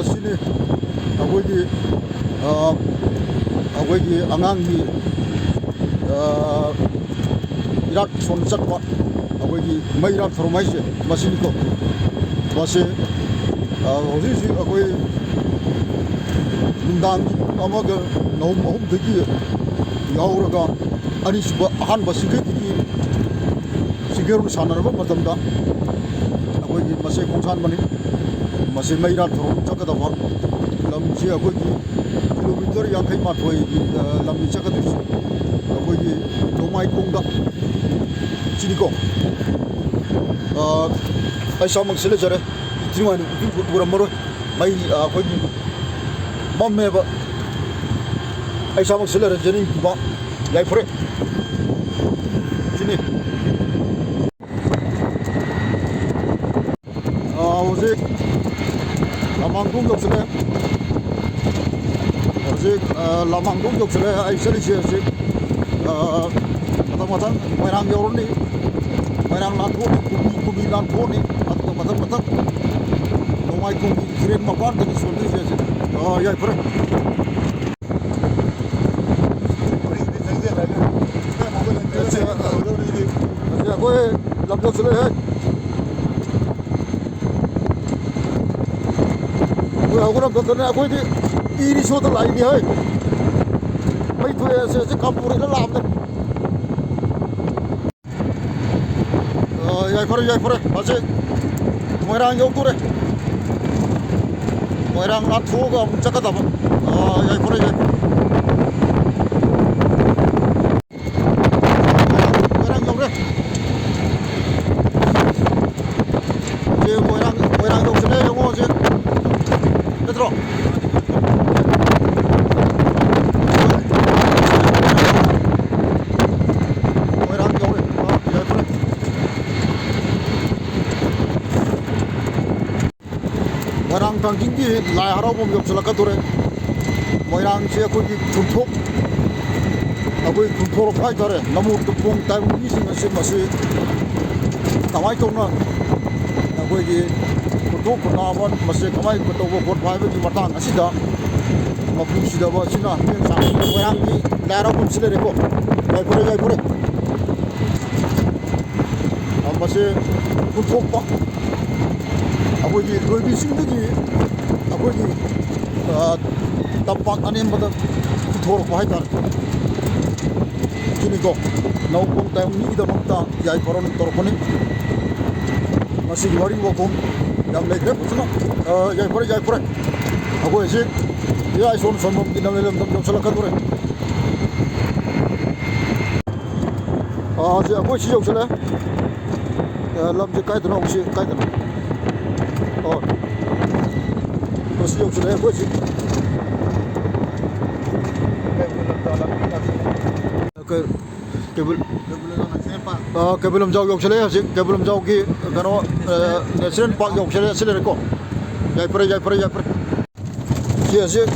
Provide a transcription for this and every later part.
sini agogi angangi irak son chatwa agogi mairak thormaise masini ko mase hoji si agoi nindang amaga nom hom degi yauraga anisba ahan basige degi sigerun sanarba matamda agogi mase kongsan mani mase mairak thor chakadaba lamji agogi kilometer yankai mathoi lamji chakadus agogi nomai kongda chinigo ai samang sele jare triwan buramaro mai agogi mammeba ai samang sele jani ba yai pore chini hojik lamangdung yoksele hojik lamangdung yoksele ai sele hojik matang mairang yoroni mairang lanthoni kubi lanthoni atau matang nomai kubi kirim mapan dari sulti hojik yai pore aku laptop sele hai aku nak betul aku ini iri suatu lain ni hai, mai tu se kampur ini lam deh. Yai pore, masih moirang jauh tu deh, moirang nak tu ke cakap apa? Yai pore. Moirang jauh deh, je moirang jauh sini yang mau je. Pedro. Moirang tangking di lai harau bom yok selaka dore. Moirang si aku di tuntuk. Aku di tuntuk fai dore. Namu tupung tai bunyi sih masih kamai tongna. Aku di tuntuk kenawan masih kamai ketua bor fai bagi matang asida. Maklum sida bawa sina yang sang moirang di lai harau bom sila reko. Jai pore. Masih tuntuk pak. Aku di lebih sini aku di tempat ani pada thor bahaitar kini ko nau pun time ni ida makta jai koron torpone masih diwari wakom yang lekre pusna jai pore aku ese ya son somom dinam lelem dam salaka dore je aku si jok sele lam je kai dana usi kai dana masih yang sudah aku sih. Belum jauh yang sudah sih, belum jauh ki karena nasiran pak yang sudah reko. Jai pore. Sih.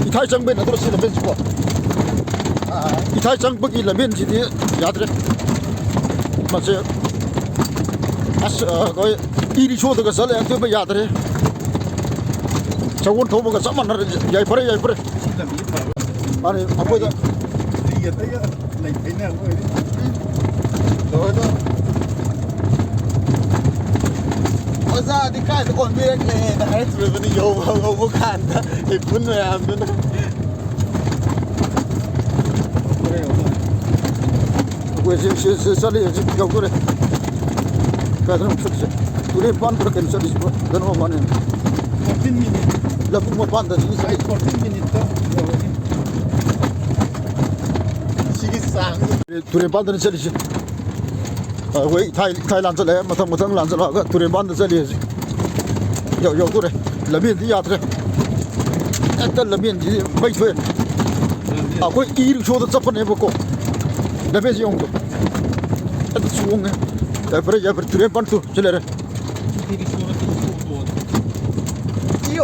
Itai cang ben terus lebih semua. Itai cang pergi lebih jadi yadre. Masih kau iri show tu kesal yang tu bayar deh. Cawun thau muka sama nar jai pore. Ani apa itu? Iya, lagi ini aku ini. Tahu tu. Masa dikai tu kon biar le, dah hari tu ni jauh bukan, pun macam tu. Aku sesali jauh tu deh. Kadang sukses. Tuli pan berken sedih sebab dan orang mana? 14 minit. Lalu mau pan tadi. 14 minit tu. Sikit sang. Tuli pan tadi sedih. Wei Thailand saja. Matang lanjut lah. Tuli pan tadi sedih. Jauh tu deh. Lebih dia tu deh. Ekal lebih jadi baik tu. Aku iri show tu cepat ni buku. Lebih siang tu. Itu suang. Jai pore tuli pan tu celera. I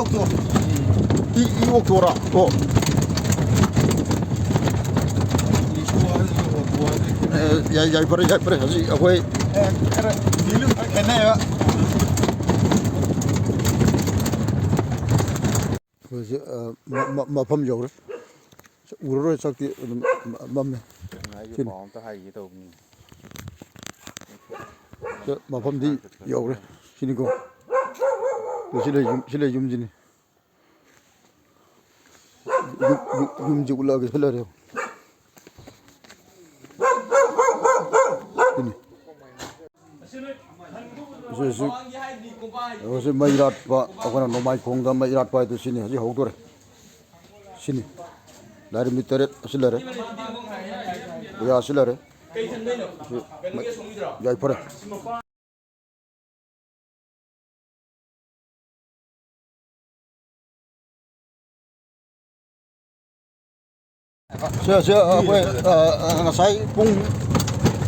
oktora. Oh. Jai pore. Aku. Film kena ya. 그래서 마펌 여그래 우르르 짝디 맘네 아이고 마음도 하이기도 없니. 저 마펌디 여그래 시니고 실내 줌지니 줌지 올라가게 살려래요 이것이 마이랏바 아거나 노마이 공다 마이랏바에도 시니 아주 하우도래 시니 나리 밑에 실내래 야 실내래 야 이뻐래 저 왜 ngасai pung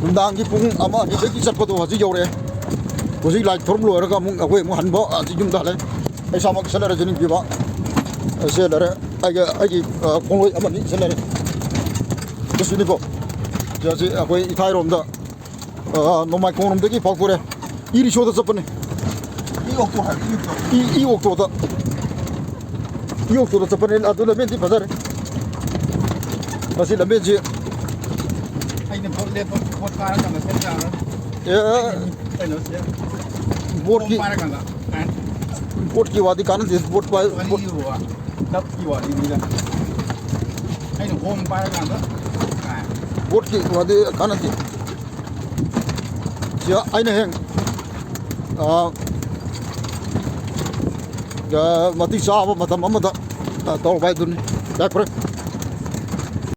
nundang gi pung ama ni gi sat padu haji yore kosi lai thorum lo ra mung akoi mu han bo ji jum da le ai samak selera jini bi ba selera ai kongloi ama ni selera kusini ko jaji akoi ithai rom da no mai konrom de gi pakure iri shoda sapne i okto da sapne adula menti bazar masih lebih je. Ini pot para kan saya jangan. Ya. Bot ki wadi kanan dis bot pa. Tap ki wadi ni lah. Ini home para kan. Bot ki wadi kanan di. Ya, ini heng. Ya mati sah apa mata mama dah. Tahu baik tu ni. Dah pernah.